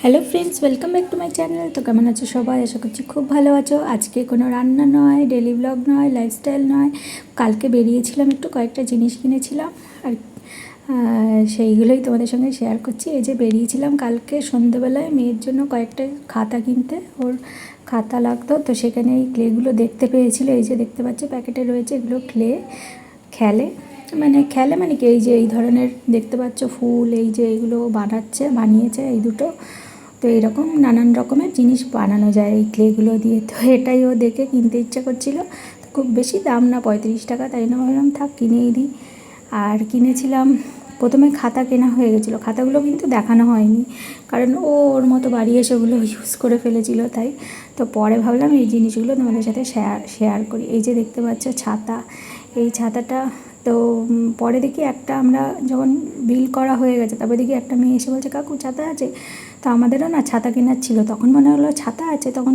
Hello friends, welcome back to my channel. তো কেমন আছো সবাই? আশা করছি খুব ভালো আছো। আজকে কোনো রান্না নয়, ডেলি ব্লগ নয়, লাইফস্টাইল নয়। কালকে বেরিয়েছিলাম, একটু কয়েকটা জিনিস কিনেছিলাম আর সেইগুলোই তোমাদের সঙ্গে শেয়ার করছি। এই যে বেরিয়েছিলাম কালকে সন্ধ্যেবেলায় মেয়ের জন্য কয়েকটা খাতা কিনতে, ওর খাতা লাগতো। তো সেখানে এই ক্লেগুলো দেখতে পেয়েছিল, এই যে দেখতে পাচ্ছি প্যাকেটে রয়েছে, এগুলো ক্লে খেলে মানে কি, এই যে এই ধরনের দেখতে পাচ্ছ ফুল, এই যে এইগুলো বানিয়েছে এই দুটো। তো এরকম নানান রকমের জিনিস বানানো যায় এই ক্লেগুলো দিয়ে। তো এটাই ও দেখে কিনতে ইচ্ছা করছিল। তো খুব বেশি দাম না, 35 টাকা, তাই না ভাবলাম থাক কিনেই দিই। আর কিনেছিলাম, প্রথমে খাতা কেনা হয়ে গেছিলো, খাতাগুলো কিন্তু দেখানো হয়নি, কারণ ও ওর মতো বাড়ি এসে ওগুলো ইউজ করে ফেলেছিল তাই। তো পরে ভাবলাম এই জিনিসগুলো তোমাদের সাথে শেয়ার করি। এই যে দেখতে পাচ্ছ ছাতা, এই ছাতাটা তো পরে দেখি একটা, আমরা যখন বিল করা হয়ে গেছে তারপরে দেখি একটা মেয়ে এসে বলছে, কাকু ছাতা আছে? তো আমাদেরও না ছাতা কেনার ছিল, তখন মনে হলো ছাতা আছে, তখন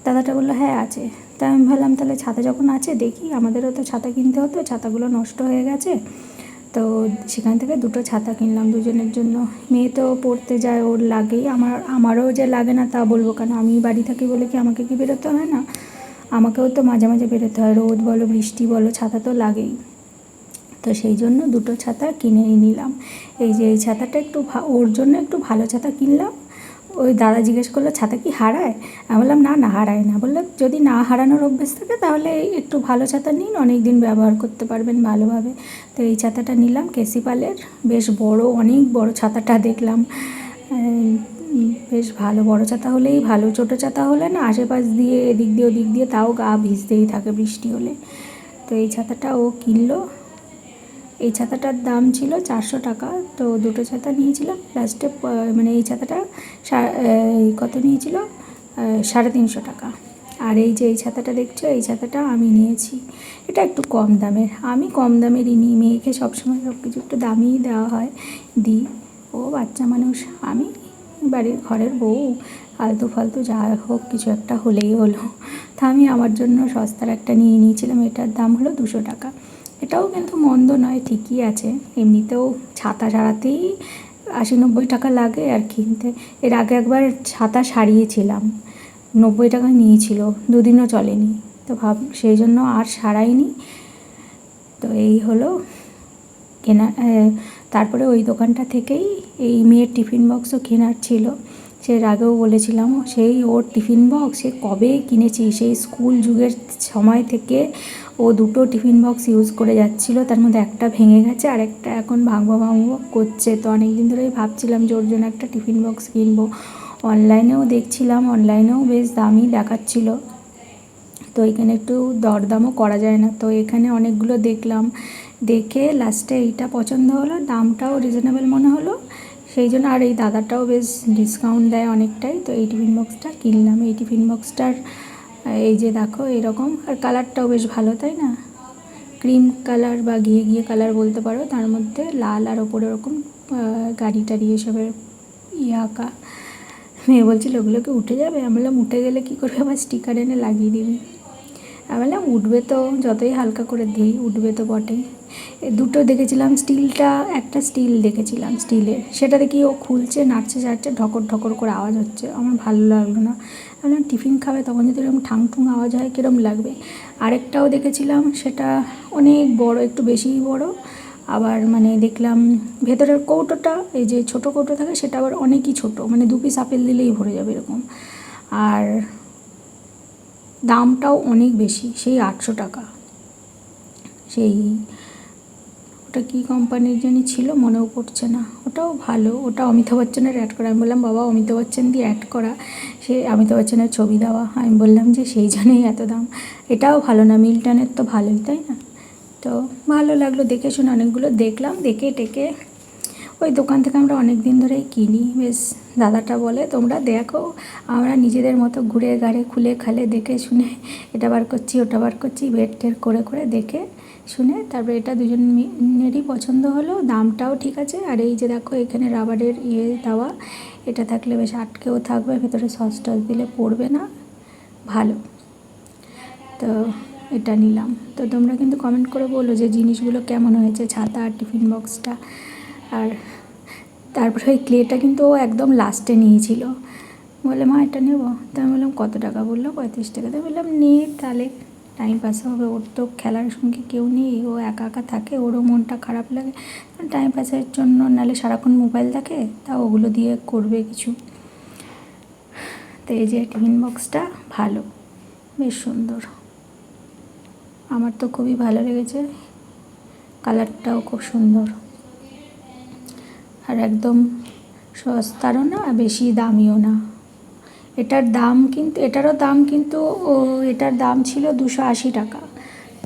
দাদাটা বললো হ্যাঁ আছে। তা আমি ভাবলাম তাহলে ছাতা যখন আছে দেখি, আমাদেরও তো ছাতা কিনতে হতো, ছাতাগুলো নষ্ট হয়ে গেছে। তো সেখান থেকে দুটো ছাতা কিনলাম দুজনের জন্য। মেয়ে তো পড়তে যায়, ওর লাগেই, আমারও যে লাগে না তা বলবো কেন, আমি বাড়ি থাকি বলে কি আমাকে কি বেরোতে হয় না? আমাকেও তো মাঝে মাঝে বেরোতে হয়, রোদ বলো বৃষ্টি বলো, ছাতা তো লাগেই। তো সেই জন্য দুটো ছাতা কিনেই নিলাম। এই যে এই ছাতাটা একটু ওর জন্য একটু ভালো ছাতা কিনলাম। ওই দাদা জিজ্ঞেস করলো ছাতা কি হারায়? আমি বললাম না না হারায় না। বললো যদি না হারানোর অভ্যেস থাকে তাহলে একটু ভালো ছাতা নিন, অনেক দিন ব্যবহার করতে পারবেন ভালোভাবে। তো এই ছাতাটা নিলাম কেসিপালের, বেশ বড়, অনেক বড় ছাতাটা দেখলাম। বেশ ভালো, বড় ছাতা হলেই ভালো, ছোটো ছাতা হলে না আশেপাশ দিয়ে এদিক দিয়ে ওদিক দিয়ে তাও গা ভিজতেই থাকে বৃষ্টি হলে। তো এই ছাতাটা ও কিনলো। এই ছাতাটার দাম ছিল 400 টাকা। তো দুটো ছাতা নিয়েছিলাম লাস্টে, মানে এই ছাতাটা কত নিয়েছিল, 350 টাকা। আর এই যে এই ছাতাটা দেখছো, এই ছাতাটা আমি নিয়েছি, এটা একটু কম দামের। আমি কম দামেরই নিই, মেয়েকে সবসময় সব কিছু একটু দামিই দেওয়া হয়, দিই। ও বাচ্চা মানুষ, আমি বাড়ির ঘরের বউ, আলতু ফালতু যা হোক কিছু একটা হলেই হলো। তা আমি আমার জন্য সস্তার একটা নিয়ে নিয়েছিলাম, এটার দাম হলো 200 টাকা। এটাও কিন্তু মন্দ নয়, ঠিকই আছে। এমনিতেও ছাতা সারাতেই 80-90 টাকা লাগে আর কিনতে। এর আগে একবার ছাতা সারিয়েছিলাম, 90 টাকা নিয়েছিল, দুদিনও চলেনি। তো সেই জন্য আর সারাইনি। তো এই হলো কেনা। তারপরে ওই দোকানটা থেকেই এই মেয়ের টিফিন বক্সও কেনার ছিল, সে আগেও বলেছিলাম। সেই ওর টিফিন বক্স সে কবে কিনেছি, সেই স্কুল যুগের সময় থেকে ও দুটো টিফিন বক্স ইউজ করে যাচ্ছিলো, তার মধ্যে একটা ভেঙে গেছে আর একটা এখন ভাঙবো করছে। তো অনেক দিন ধরেই ভাবছিলাম যে ওর জন্য একটা টিফিন বক্স কিনবো। অনলাইনেও দেখছিলাম, অনলাইনেও বেশ দামই দেখাচ্ছিলো। তো এখানে একটু দরদামও করা যায় না, তো এখানে অনেকগুলো দেখলাম, দেখে লাস্টে এইটা পছন্দ হলো, দামটাও রিজনেবল মনে হলো, সেই জন্য। আর এই দাদাটাও বেশ ডিসকাউন্ট দেয় অনেকটাই। তো এই টিফিন বক্সটা কিনলাম। এই টিফিন বক্সটার এই যে দেখো এরকম, আর কালারটাও বেশ ভালো, তাই না? ক্রিম কালার বা ঘিয়ে ঘিয়ে কালার বলতে পারো, তার মধ্যে লাল আর ওপরে ওরকম গাড়ি টাড়ি এসবের আঁকা। মেয়ে বলছিল ওগুলোকে উঠে যাবে? আমি বললাম উঠে গেলে কী করবে, আবার স্টিকার এনে লাগিয়ে দিবি। আমি বললাম উঠবে তো, যতই হালকা করে দিই উঠবে তো বটেই। দুটো দেখেছিলাম, একটা স্টিল দেখেছিলাম স্টিলের, সেটা দেখি ও খুলছে, নাড়ছে চাড়ছে, ঢকর ঢকর করে আওয়াজ হচ্ছে, আমার ভালো লাগলো না। আমি টিফিন খাবে তখন যদি এরকম ঠাং ঠুং আওয়াজ হয় কীরকম লাগবে। আরেকটাও দেখেছিলাম, সেটা অনেক বড়, একটু বেশিই বড়। আবার মানে দেখলাম ভেতরের কৌটোটা, এই যে ছোটো কৌটো থাকে, সেটা আবার অনেকই ছোটো, মানে 2 পিস আপেল দিলেই ভরে যাবে এরকম। আর দামটাও অনেক বেশি, সেই 800 টাকা। সেই ওটা কী কোম্পানির জানি ছিল, মনেও পড়ছে না। ওটাও ভালো, ওটা অমিতাভ বচ্চনের অ্যাড করা। আমি বললাম বাবা অমিতাভ বচ্চন দিয়ে অ্যাড করা, সে অমিতাভ বচ্চনের ছবি দেওয়া। আমি বললাম যে সেই জন্যই এত দাম। এটাও ভালো না, মিল্টনের তো ভালোই, তাই না? তো ভালো লাগলো দেখে শুনে, অনেকগুলো দেখলাম, দেখে টেকে ওই দোকান থেকে আমরা অনেক দিন ধরেই কিনি। বেশ দাদাটা বলে তোমরা দেখো, আমরা নিজেদের মতো ঘুরে গাড়ে খুলে খালে দেখে শুনে এটা বার করছি ওটা বার করছি, বের টের করে করে দেখে শুনে তারপরে এটা দুজনেরই পছন্দ হলো, দামটাও ঠিক আছে। আর এই যে দেখো এখানে রাবারের দেওয়া, এটা থাকলে বেশ আটকেও থাকবে, ভেতরে সস টস দিলে পড়বে না, ভালো। তো এটা নিলাম। তো তোমরা কিন্তু কমেন্ট করে বলো যে জিনিসগুলো কেমন হয়েছে, ছাতা আর টিফিন বক্সটা। আর তারপরে ওই ক্লেটা কিন্তু ও একদম লাস্টে নিয়েছিল, বলে মা এটা নেবো। তা আমি বললাম কত টাকা, বললো 35 টাকা। তো বললাম নে, তাহলে টাইম পাস হবে, ওর তো খেলার সঙ্গে কেউ নেই, ও একা একা থাকে, ওরও মনটা খারাপ লাগে, টাইম পাসের জন্য, নাহলে সারাক্ষণ মোবাইল দেখে, তা ওগুলো দিয়ে করবে কিছু। তো এই যে টিফিন বক্সটা ভালো, বেশ সুন্দর, আমার তো খুবই ভালো লেগেছে, কালারটাও খুব সুন্দর, আর একদম সস্তারও না বেশি দামিও না। এটার দাম কিন্তু, এটারও দাম কিন্তু এটার দাম ছিল 280 টাকা,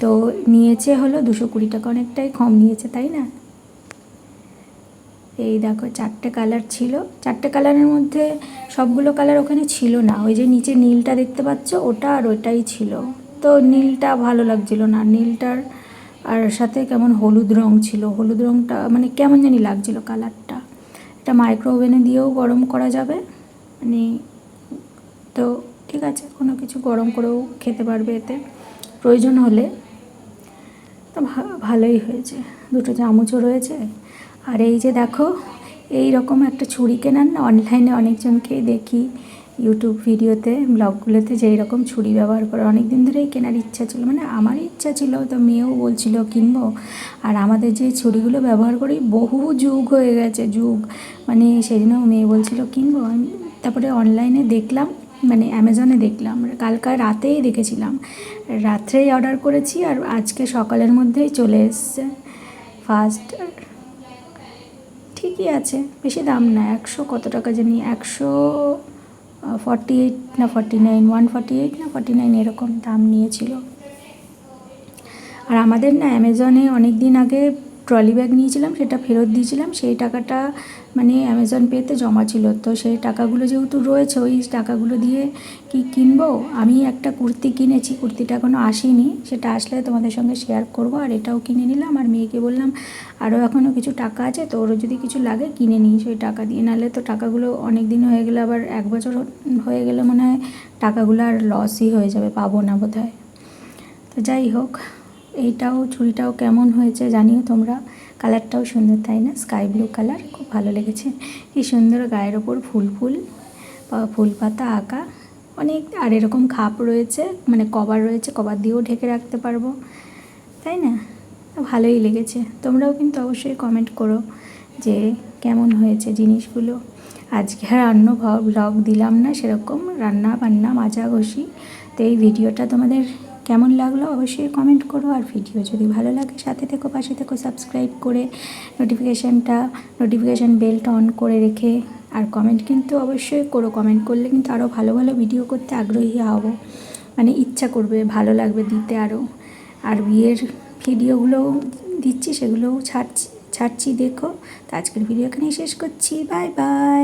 তো নিয়েছে হলো 220 টাকা, অনেকটাই কম নিয়েছে, তাই না? এই দেখো 4টে কালার ছিল, 4টে কালারের মধ্যে সবগুলো কালার ওখানে ছিল না, ওই যে নিচে নীলটা দেখতে পাচ্ছ ওটা আর ওটাই ছিল, তো নীলটা ভালো লাগছিল না, নীলটার আর সাথে কেমন হলুদ রং ছিল, হলুদ রংটা মানে কেমন জানি লাগছিল কালারটা। এটা মাইক্রো ওভেনে দিয়েও গরম করা যাবে, মানে তো ঠিক আছে, কোনো কিছু গরম করেও খেতে পারবে এতে প্রয়োজন হলে। তো ভালোই হয়েছে, 2টো চামচও রয়েছে। আর এই যে দেখো, এই রকম একটা ছুরি কেনার না, অনলাইনে অনেকজনকেই দেখি ইউটিউব ভিডিওতে, ব্লগগুলোতে, যে এইরকম ছুরি ব্যবহার করে, অনেক দিন ধরেই কেনার ইচ্ছা ছিল, মানে আমারই ইচ্ছা ছিল, তো মেয়েও বলছিল কিনবো। আর আমাদের যে ছুরিগুলো ব্যবহার করি বহু যুগ হয়ে গেছে, যুগ, মানে সেই জন্য মেয়ে বলছিল কিনবো। তারপরে অনলাইনে দেখলাম, মানে অ্যামাজনে দেখলাম, কালকে রাতেই দেখেছিলাম, রাত্রেই অর্ডার করেছি, আর আজকে সকালের মধ্যেই চলে এসছে ফার্স্ট। ঠিকই আছে, বেশি দাম না, 100 কত টাকা জানি, 148 না 49, 148 না 49 এরকম দাম নিয়েছিল। আর আমাদের না অ্যামাজনে অনেক দিন আগে ট্রলি ব্যাগ নিয়েছিলাম, সেটা ফেরত দিয়েছিলাম, সেই টাকাটা মানে অ্যামাজন পেতে জমা ছিল, তো সেই টাকাগুলো যেহেতু রয়েছে, ওই টাকাগুলো দিয়ে কি কিনবো। আমি একটা কুর্তি কিনেছি, কুর্তিটা এখনও আসেনি, সেটা আসলে তোমাদের সঙ্গে শেয়ার করব। আর এটাও কিনে নিলাম, আর মেয়েকে বললাম আরও এখনও কিছু টাকা আছে, তো ওরও যদি কিছু লাগে কিনে নিই সেই টাকা দিয়ে, নাহলে তো টাকাগুলো অনেক দিন হয়ে গেলে, আবার 1 বছর হয়ে গেলে মনে হয় টাকাগুলো আর লসই হয়ে যাবে, পাবো না বোধহয়। তো যাই হোক, এইটাও ছুরিটাও কেমন হয়েছে জানিও তোমরা, কালারটাও সুন্দর, তাই না? স্কাই ব্লু কালার, খুব ভালো লেগেছে, কি সুন্দর, গায়ের ওপর ফুল ফুল পাতা আঁকা, অনেক, আর এরকম খাপ রয়েছে, মানে কভার রয়েছে, কভার দিয়েও ঢেকে রাখতে পারবো, তাই না? ভালোই লেগেছে। তোমরাও কিন্তু অবশ্যই কমেন্ট করো যে কেমন হয়েছে জিনিসগুলো। আজকে আর অন্য ব্লগ দিলাম না সেরকম, রান্না বান্না মাজা ঘষি, তো এই ভিডিওটা তোমাদের কেমন লাগলো অবশ্যই কমেন্ট করো। আর ভিডিও যদি ভালো লাগে সাথে থেকো, পাশে থেকো, সাবস্ক্রাইব করে নোটিফিকেশান বেলটা অন করে রেখে, আর কমেন্ট কিন্তু অবশ্যই করো, কমেন্ট করলে কিন্তু আরও ভালো ভালো ভিডিও করতে আগ্রহী হব, মানে ইচ্ছা করবে, ভালো লাগবে দিতে আরও। আর বিয়ের ভিডিওগুলোও দিচ্ছি, সেগুলোও ছাড়ছি, দেখো। তো আজকের ভিডিও এখানেই শেষ করছি, বাই বাই।